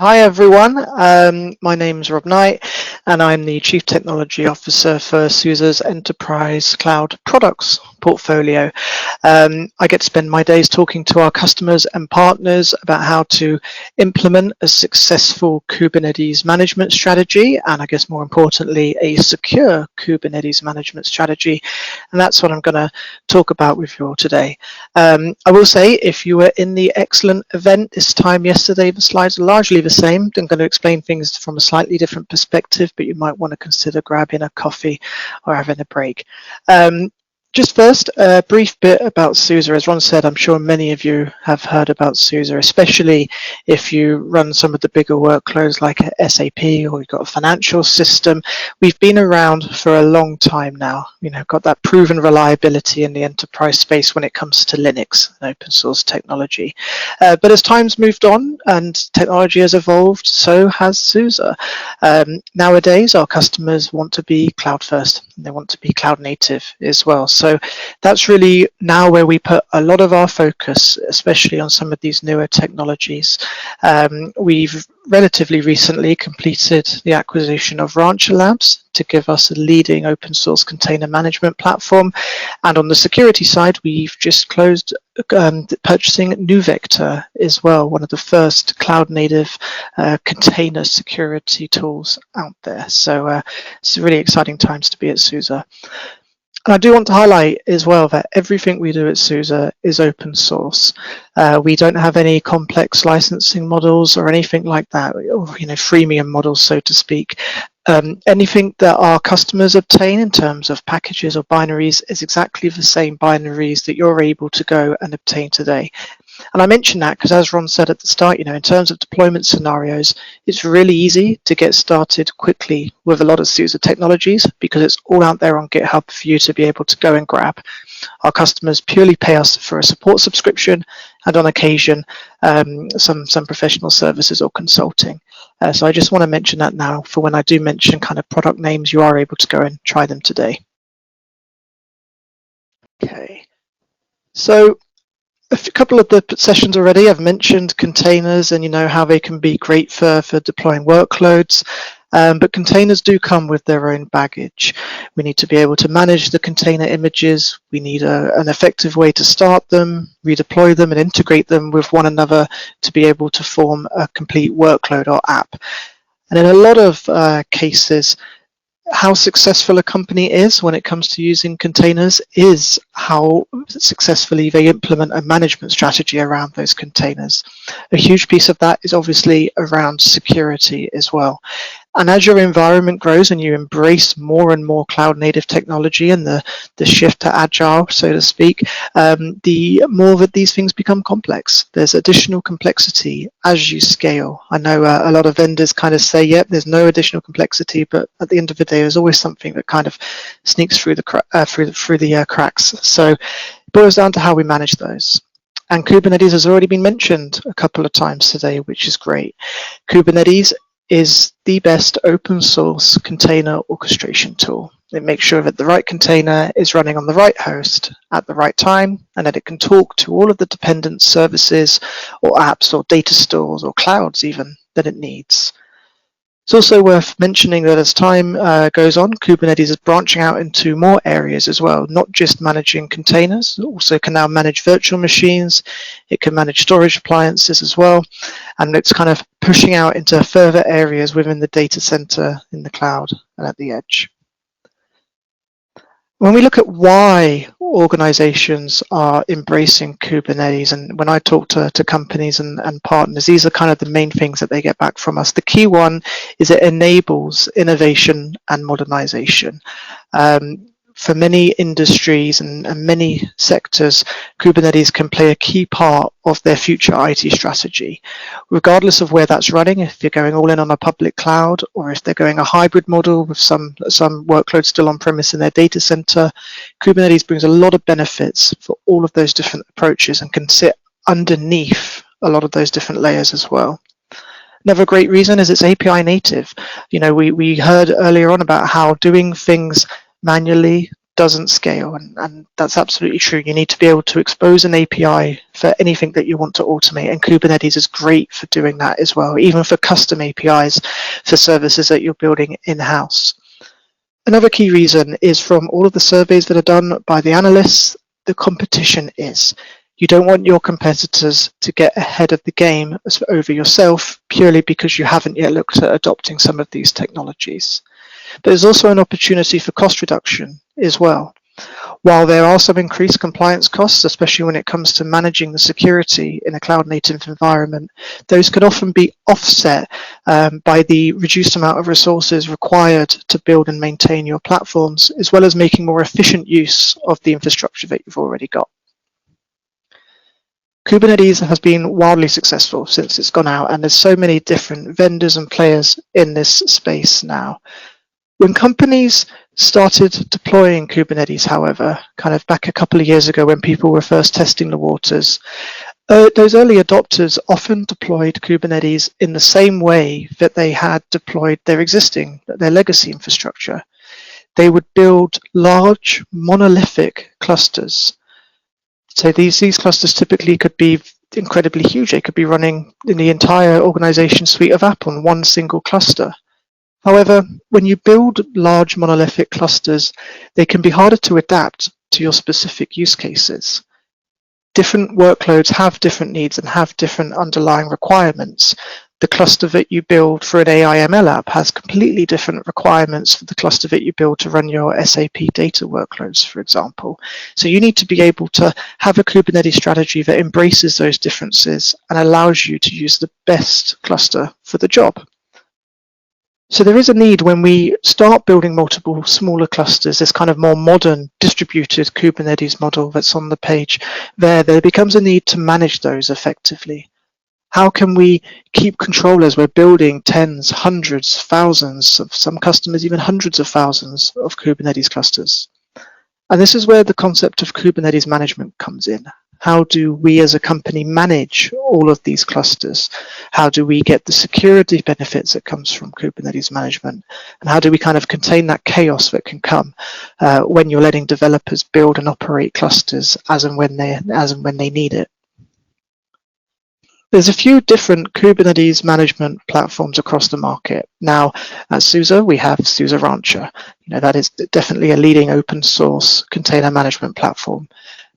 Hi everyone, my name is Rob Knight and I'm the Chief Technology Officer for Suse's Enterprise Cloud Products portfolio. I get to spend my days talking to our customers and partners about how to implement a successful Kubernetes management strategy, and I guess more importantly, a secure Kubernetes management strategy. And that's what I'm going to talk about with you all today. I will say, if you were in the excellent event this time yesterday, the slides are largely the same. I'm going to explain things from a slightly different perspective, but you might want to consider grabbing a coffee or having a break. Just first, a brief bit about Suse. As Ron said, I'm sure many of you have heard about Suse, especially if you run some of the bigger workloads like SAP or you've got a financial system. We've been around for a long time now, got that proven reliability in the enterprise space when it comes to Linux and open source technology. But as time's moved on and technology has evolved, so has Suse. Nowadays, our customers want to be cloud first, and they want to be cloud native as well. So that's really now where we put a lot of our focus, especially on some of these newer technologies. We've relatively recently completed the acquisition of Rancher Labs to give us a leading open source container management platform. And on the security side, we've just closed purchasing NuVector as well, one of the first cloud native container security tools out there. So it's really exciting times to be at Suse. And I do want to highlight as well that everything we do at Suse is open source. We don't have any complex licensing models or anything like that, or freemium models, so to speak. Anything that our customers obtain in terms of packages or binaries is exactly the same binaries that you're able to go and obtain today. And I mention that because, as Ron said at the start, in terms of deployment scenarios, it's really easy to get started quickly with a lot of Suse technologies because it's all out there on GitHub for you to be able to go and grab. Our customers purely pay us for a support subscription and on occasion some professional services or consulting. So I just want to mention that now for when I do mention kind of product names, you are able to go and try them today. Okay, so a couple of the sessions already, I've mentioned containers and how they can be great for deploying workloads. But containers do come with their own baggage. We need to be able to manage the container images. We need an effective way to start them, redeploy them, and integrate them with one another to be able to form a complete workload or app. And in a lot of cases, how successful a company is when it comes to using containers is how successfully they implement a management strategy around those containers. A huge piece of that is obviously around security as well. And as your environment grows and you embrace more and more cloud native technology and the shift to agile, so to speak, the more that these things become complex. There's additional complexity as you scale. I know a lot of vendors kind of say, yep, there's no additional complexity, but at the end of the day, there's always something that kind of sneaks through the cracks. So it boils down to how we manage those. And Kubernetes has already been mentioned a couple of times today, which is great. Kubernetes is the best open source container orchestration tool. It makes sure that the right container is running on the right host at the right time, and that it can talk to all of the dependent services or apps or data stores or clouds even that it needs. It's also worth mentioning that as time goes on, Kubernetes is branching out into more areas as well, not just managing containers. It also can now manage virtual machines. It can manage storage appliances as well. And it's kind of pushing out into further areas within the data center, in the cloud, and at the edge. When we look at why organizations are embracing Kubernetes, and when I talk to companies and partners, these are kind of the main things that they get back from us. The key one is it enables innovation and modernization. For many industries and many sectors, Kubernetes can play a key part of their future IT strategy. Regardless of where that's running, if you're going all in on a public cloud or if they're going a hybrid model with some workloads still on premise in their data center, Kubernetes brings a lot of benefits for all of those different approaches and can sit underneath a lot of those different layers as well. Another great reason is it's API native. We heard earlier on about how doing things manually doesn't scale, and that's absolutely true. You need to be able to expose an API for anything that you want to automate, and Kubernetes is great for doing that as well, even for custom APIs for services that you're building in-house. Another key reason is from all of the surveys that are done by the analysts, the competition is. You don't want your competitors to get ahead of the game over yourself purely because you haven't yet looked at adopting some of these technologies. There's also an opportunity for cost reduction as well. While there are some increased compliance costs, especially when it comes to managing the security in a cloud-native environment, those can often be offset by the reduced amount of resources required to build and maintain your platforms, as well as making more efficient use of the infrastructure that you've already got. Kubernetes has been wildly successful since it's gone out, and there's so many different vendors and players in this space now. When companies started deploying Kubernetes, however, kind of back a couple of years ago when people were first testing the waters, those early adopters often deployed Kubernetes in the same way that they had deployed their legacy infrastructure. They would build large monolithic clusters. So these clusters typically could be incredibly huge. They could be running in the entire organization suite of app on one single cluster. However, when you build large monolithic clusters, they can be harder to adapt to your specific use cases. Different workloads have different needs and have different underlying requirements. The cluster that you build for an AI/ML app has completely different requirements for the cluster that you build to run your SAP data workloads, for example. So you need to be able to have a Kubernetes strategy that embraces those differences and allows you to use the best cluster for the job. So there is a need when we start building multiple smaller clusters, this kind of more modern distributed Kubernetes model that's on the page there becomes a need to manage those effectively. How can we keep control as we're building tens, hundreds, thousands of some customers, even hundreds of thousands of Kubernetes clusters? And this is where the concept of Kubernetes management comes in. How do we as a company manage all of these clusters? How do we get the security benefits that comes from Kubernetes management? And how do we kind of contain that chaos that can come when you're letting developers build and operate clusters as and when they need it? There's a few different Kubernetes management platforms across the market. Now, at Suse, we have Suse Rancher. That is definitely a leading open source container management platform.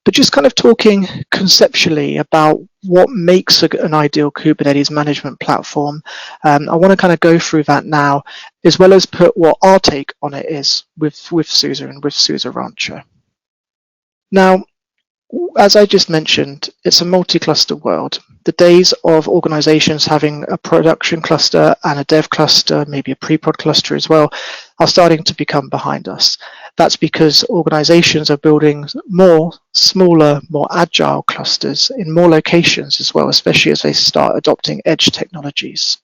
But just kind of talking conceptually about what makes an ideal Kubernetes management platform, I want to kind of go through that now, as well as put what our take on it is with Suse and with Suse Rancher. Now, as I just mentioned, it's a multi-cluster world. The days of organizations having a production cluster and a dev cluster, maybe a pre-prod cluster as well, are starting to become behind us. That's because organizations are building more smaller, more agile clusters in more locations as well, especially as they start adopting edge technologies.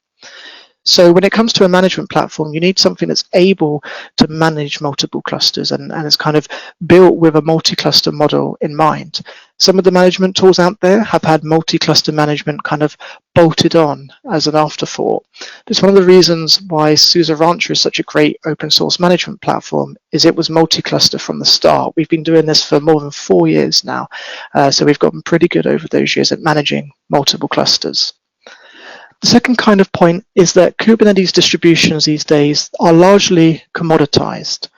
So when it comes to a management platform, you need something that's able to manage multiple clusters and is kind of built with a multi-cluster model in mind. Some of the management tools out there have had multi-cluster management kind of bolted on as an afterthought. It's one of the reasons why Suse Rancher is such a great open source management platform is it was multi-cluster from the start. We've been doing this for more than 4 years now. So we've gotten pretty good over those years at managing multiple clusters. The second kind of point is that Kubernetes distributions these days are largely commoditized.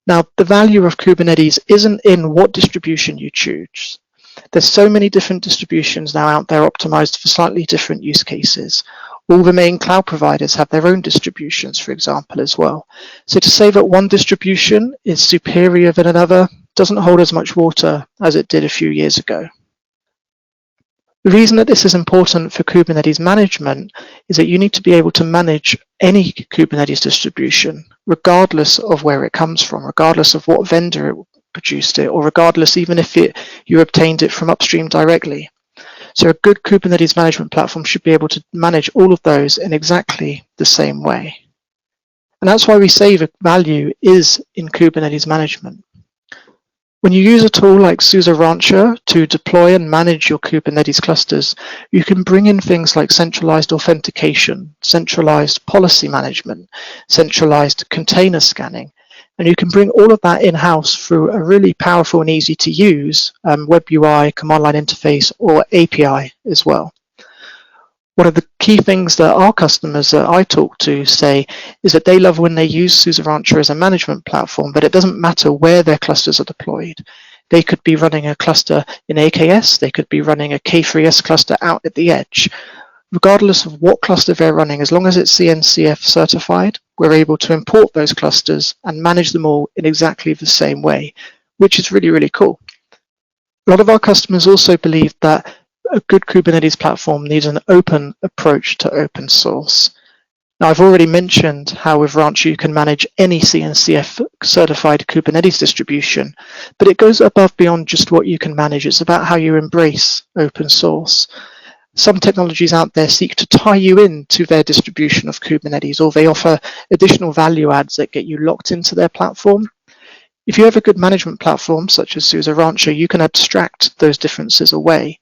Now, the value of Kubernetes isn't in what distribution you choose. There's so many different distributions now out there optimized for slightly different use cases. All the main cloud providers have their own distributions, for example, as well. So to say that one distribution is superior than another doesn't hold as much water as it did a few years ago. The reason that this is important for Kubernetes management is that you need to be able to manage any Kubernetes distribution, regardless of where it comes from, regardless of what vendor produced it, or regardless even if you obtained it from upstream directly. So a good Kubernetes management platform should be able to manage all of those in exactly the same way. And that's why we say the value is in Kubernetes management. When you use a tool like Suse Rancher to deploy and manage your Kubernetes clusters, you can bring in things like centralized authentication, centralized policy management, centralized container scanning, And you can bring all of that in-house through a really powerful and easy to use web UI, command line interface, or API as well. One of the key things that our customers that I talk to say is that they love when they use SUSE Rancher as a management platform, but it doesn't matter where their clusters are deployed. They could be running a cluster in AKS, they could be running a K3S cluster out at the edge. Regardless of what cluster they're running, as long as it's CNCF certified, we're able to import those clusters and manage them all in exactly the same way, which is really, really cool. A lot of our customers also believe that a good Kubernetes platform needs an open approach to open source. Now, I've already mentioned how with Rancher you can manage any CNCF certified Kubernetes distribution, but it goes above beyond just what you can manage. It's about how you embrace open source. Some technologies out there seek to tie you into their distribution of Kubernetes, or they offer additional value adds that get you locked into their platform. If you have a good management platform, such as SUSE Rancher, you can abstract those differences away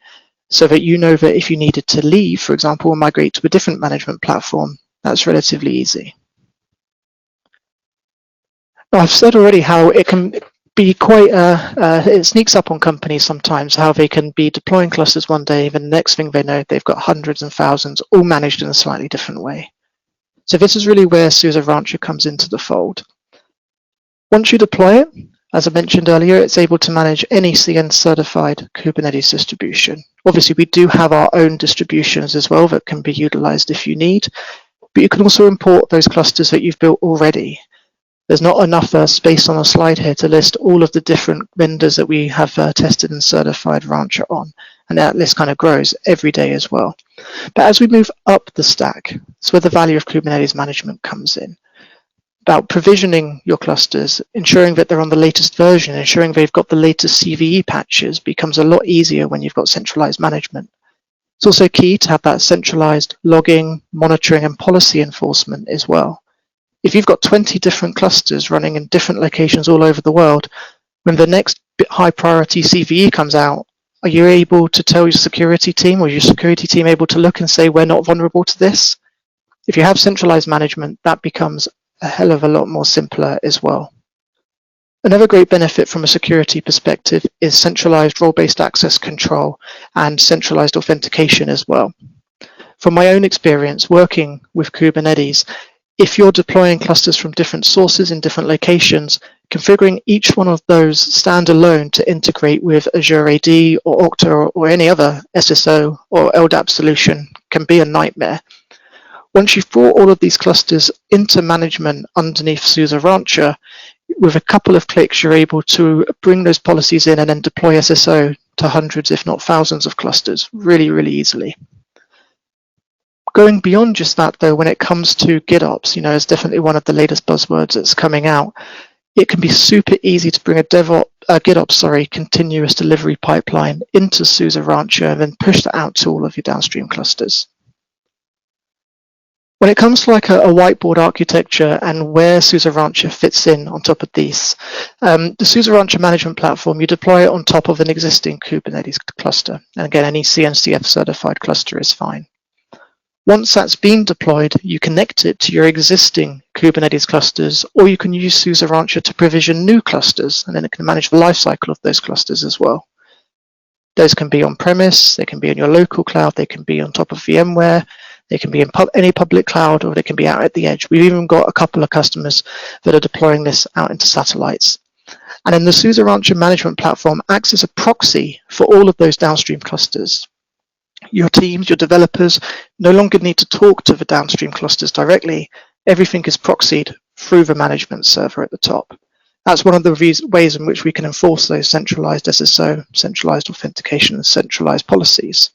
so that you know that if you needed to leave, for example, or migrate to a different management platform, that's relatively easy. Now, I've said already how it can be quite, it sneaks up on companies sometimes, how they can be deploying clusters one day, and the next thing they know, they've got hundreds and thousands, all managed in a slightly different way. So this is really where SUSE Rancher comes into the fold. Once you deploy it, as I mentioned earlier, it's able to manage any CN certified Kubernetes distribution. Obviously, we do have our own distributions as well that can be utilized if you need, but you can also import those clusters that you've built already. There's not enough space on a slide here to list all of the different vendors that we have tested and certified Rancher on, and that list kind of grows every day as well. But as we move up the stack, it's where the value of Kubernetes management comes in. About provisioning your clusters, ensuring that they're on the latest version, ensuring they've got the latest CVE patches becomes a lot easier when you've got centralized management. It's also key to have that centralized logging, monitoring, and policy enforcement as well. If you've got 20 different clusters running in different locations all over the world, when the next high priority CVE comes out, are you able to tell your security team, or your security team able to look and say, we're not vulnerable to this? If you have centralized management, that becomes a hell of a lot more simpler as well. Another great benefit from a security perspective is centralized role-based access control and centralized authentication as well. From my own experience working with Kubernetes, if you're deploying clusters from different sources in different locations, configuring each one of those standalone to integrate with Azure AD or Okta or any other SSO or LDAP solution can be a nightmare. Once you've brought all of these clusters into management underneath SUSE Rancher, with a couple of clicks, you're able to bring those policies in and then deploy SSO to hundreds, if not thousands of clusters really, really easily. Going beyond just that, though, when it comes to GitOps, it's definitely one of the latest buzzwords that's coming out. It can be super easy to bring a GitOps continuous delivery pipeline into SUSE Rancher and then push that out to all of your downstream clusters. When it comes to like a whiteboard architecture and where SUSE Rancher fits in on top of these, the SUSE Rancher management platform, you deploy it on top of an existing Kubernetes cluster. And again, any CNCF certified cluster is fine. Once that's been deployed, you connect it to your existing Kubernetes clusters, or you can use SUSE Rancher to provision new clusters, and then it can manage the lifecycle of those clusters as well. Those can be on-premise, they can be in your local cloud, they can be on top of VMware, they can be in any public cloud, or they can be out at the edge. We've even got a couple of customers that are deploying this out into satellites. And then the SUSE Rancher management platform acts as a proxy for all of those downstream clusters. Your teams, your developers no longer need to talk to the downstream clusters directly. Everything is proxied through the management server at the top. That's one of the ways in which we can enforce those centralized SSO, centralized authentication, and centralized policies.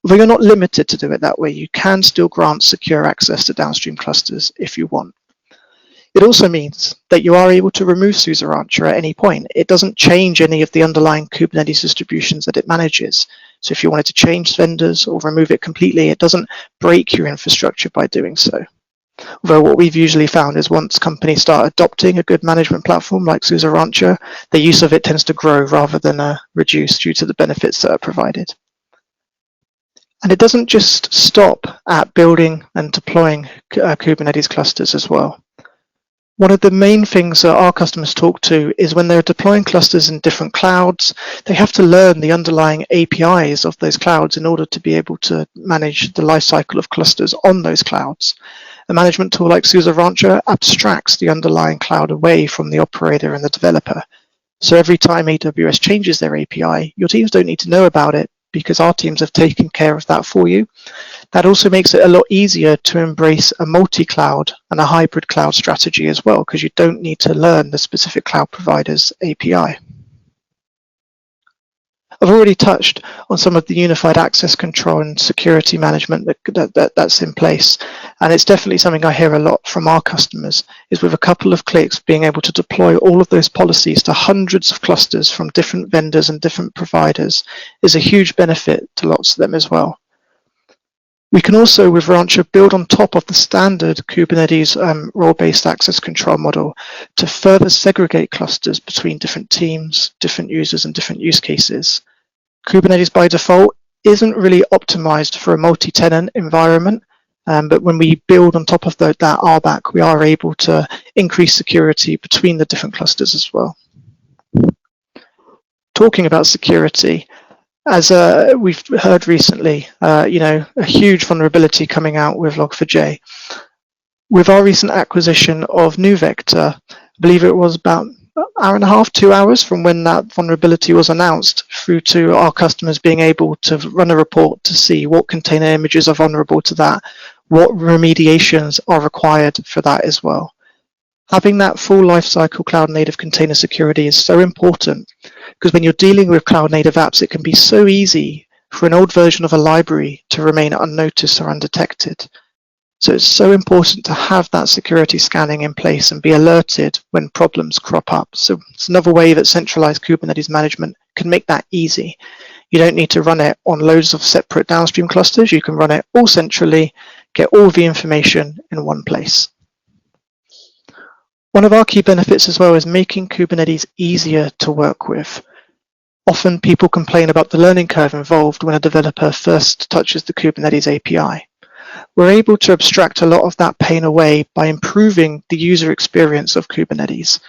Although you're not limited to do it that way, you can still grant secure access to downstream clusters if you want. It also means that you are able to remove SUSE Rancher at any point. It doesn't change any of the underlying Kubernetes distributions that it manages. So if you wanted to change vendors or remove it completely, it doesn't break your infrastructure by doing so. Although what we've usually found is once companies start adopting a good management platform like SUSE Rancher, the use of it tends to grow rather than reduce due to the benefits that are provided. And it doesn't just stop at building and deploying Kubernetes clusters as well. One of the main things that our customers talk to is when they're deploying clusters in different clouds, they have to learn the underlying APIs of those clouds in order to be able to manage the lifecycle of clusters on those clouds. A management tool like Suse Rancher abstracts the underlying cloud away from the operator and the developer. So every time AWS changes their API, your teams don't need to know about it because our teams have taken care of that for you. That also makes it a lot easier to embrace a multi-cloud and a hybrid cloud strategy as well, because you don't need to learn the specific cloud provider's API. I've already touched on some of the unified access control and security management that's in place, and it's definitely something I hear a lot from our customers, is with a couple of clicks being able to deploy all of those policies to hundreds of clusters from different vendors and different providers is a huge benefit to lots of them as well. We can also, with Rancher, build on top of the standard Kubernetes role-based access control model to further segregate clusters between different teams, different users, and different use cases. Kubernetes by default isn't really optimized for a multi-tenant environment, but when we build on top of that RBAC, we are able to increase security between the different clusters as well. Talking about security, as we've heard recently, a huge vulnerability coming out with Log4j. With our recent acquisition of NewVector, I believe it was about an hour and a half, 2 hours from when that vulnerability was announced through to our customers being able to run a report to see what container images are vulnerable to that, what remediations are required for that as well. Having that full lifecycle cloud native container security is so important because when you're dealing with cloud native apps, it can be so easy for an old version of a library to remain unnoticed or undetected. So it's so important to have that security scanning in place and be alerted when problems crop up. So it's another way that centralized Kubernetes management can make that easy. You don't need to run it on loads of separate downstream clusters. You can run it all centrally, get all the information in one place. One of our key benefits as well is making Kubernetes easier to work with. Often people complain about the learning curve involved when a developer first touches the Kubernetes API. We're able to abstract a lot of that pain away by improving the user experience of Kubernetes.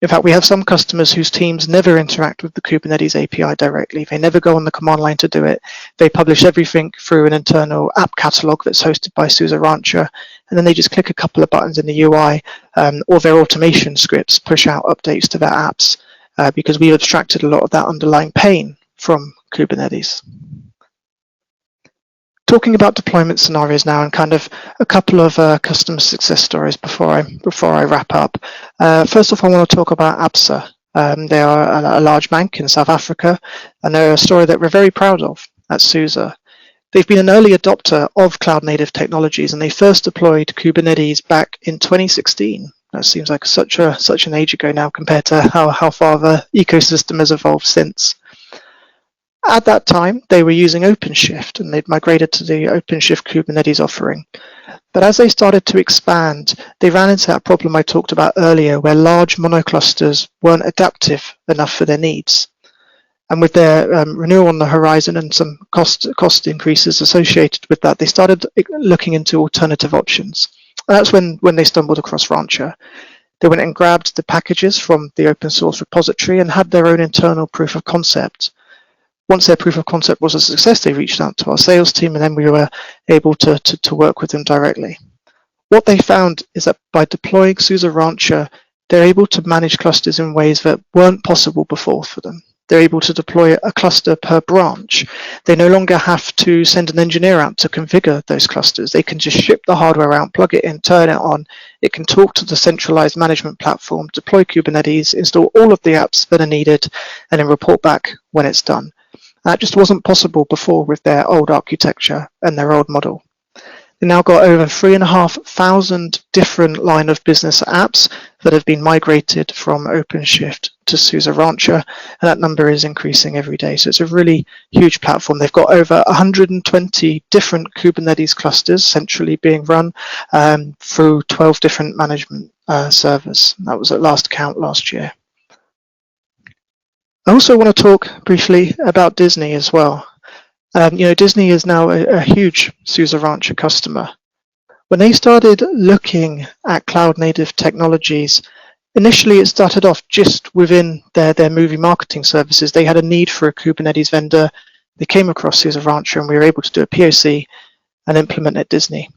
In fact, we have some customers whose teams never interact with the Kubernetes API directly. They never go on the command line to do it. They publish everything through an internal app catalog that's hosted by Suse Rancher, and then they just click a couple of buttons in the UI, or their automation scripts push out updates to their apps because we've abstracted a lot of that underlying pain from Kubernetes. Talking about deployment scenarios now, and kind of a couple of customer success stories before I wrap up. First off, I want to talk about Absa. They are a large bank in South Africa, and they're a story that we're very proud of at Suse. They've been an early adopter of cloud-native technologies, and they first deployed Kubernetes back in 2016. That seems like such an age ago now compared to how far the ecosystem has evolved since. At that time, they were using OpenShift, and they'd migrated to the OpenShift Kubernetes offering. But as they started to expand, they ran into that problem I talked about earlier, where large monoclusters weren't adaptive enough for their needs. And with their renewal on the horizon and some cost increases associated with that, they started looking into alternative options. And that's when they stumbled across Rancher. They went and grabbed the packages from the open source repository and had their own internal proof of concept. Once their proof of concept was a success, they reached out to our sales team, and then we were able to work with them directly. What they found is that by deploying Suse Rancher, they're able to manage clusters in ways that weren't possible before for them. They're able to deploy a cluster per branch. They no longer have to send an engineer out to configure those clusters. They can just ship the hardware out, plug it in, turn it on. It can talk to the centralized management platform, deploy Kubernetes, install all of the apps that are needed, and then report back when it's done. That just wasn't possible before with their old architecture and their old model. They've now got over 3,500 different line of business apps that have been migrated from OpenShift to Suse Rancher, and that number is increasing every day. So it's a really huge platform. They've got over 120 different Kubernetes clusters centrally being run through 12 different management servers. That was at last count last year. I also want to talk briefly about Disney as well. Disney is now a huge Suse Rancher customer. When they started looking at cloud native technologies, initially it started off just within their movie marketing services. They had a need for a Kubernetes vendor. They came across Suse and we were able to do a POC and implement at Disney.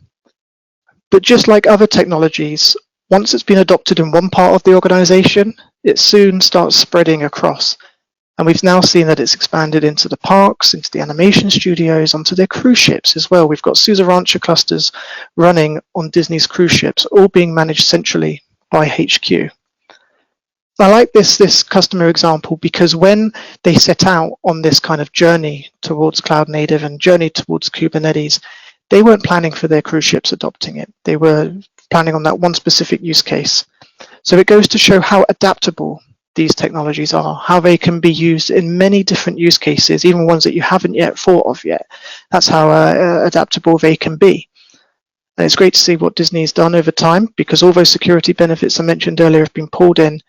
But just like other technologies, once it's been adopted in one part of the organization, it soon starts spreading across. And we've now seen that it's expanded into the parks, into the animation studios, onto their cruise ships as well. We've got Suse Rancher clusters running on Disney's cruise ships, all being managed centrally by HQ. I like this customer example because when they set out on this kind of journey towards cloud native and journey towards Kubernetes, they weren't planning for their cruise ships adopting it. They were planning on that one specific use case. So it goes to show how adaptable these technologies are, how they can be used in many different use cases, even ones that you haven't yet thought of yet. That's how adaptable they can be. And it's great to see what Disney's done over time, because all those security benefits I mentioned earlier have been pulled in,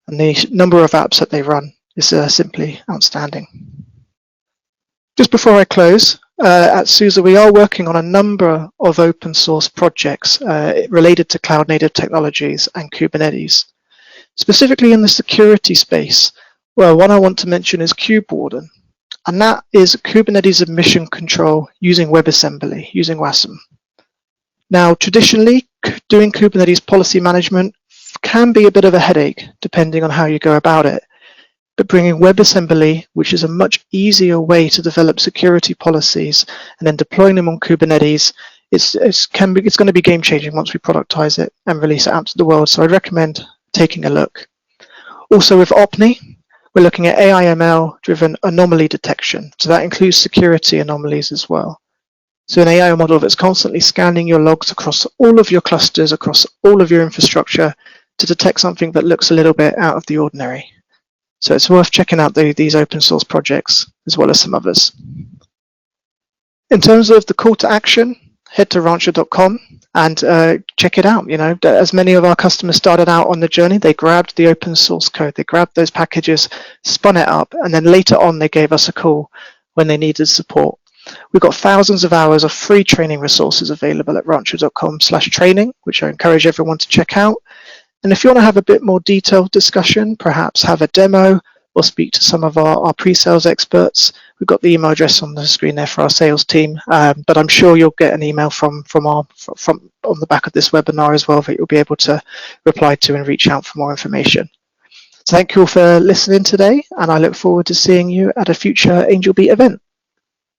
and the number of apps that they run is simply outstanding. Just before I close, at Suse, we are working on a number of open source projects related to cloud native technologies and Kubernetes. Specifically in the security space, well, one I want to mention is KubeWarden, and that is Kubernetes admission control using WebAssembly, using WASM. Now, traditionally, doing Kubernetes policy management can be a bit of a headache, depending on how you go about it. But bringing WebAssembly, which is a much easier way to develop security policies, and then deploying them on Kubernetes, it's going to be game-changing once we productize it and release it out to the world. So I'd recommend taking a look. Also with OPNI, we're looking at AI/ML-driven anomaly detection. So that includes security anomalies as well. So an AI model that's constantly scanning your logs across all of your clusters, across all of your infrastructure to detect something that looks a little bit out of the ordinary. So it's worth checking out these open source projects as well as some others. In terms of the call to action, head to rancher.com and check it out. You know, as many of our customers started out on the journey, they grabbed the open source code, they grabbed those packages, spun it up, and then later on they gave us a call when they needed support. We've got thousands of hours of free training resources available at rancher.com/training, which I encourage everyone to check out. And if you want to have a bit more detailed discussion, perhaps have a demo or speak to some of our pre-sales experts, we've got the email address on the screen there for our sales team. But I'm sure you'll get an email from on the back of this webinar as well that you'll be able to reply to and reach out for more information. So thank you all for listening today, and I look forward to seeing you at a future Angel Beat event.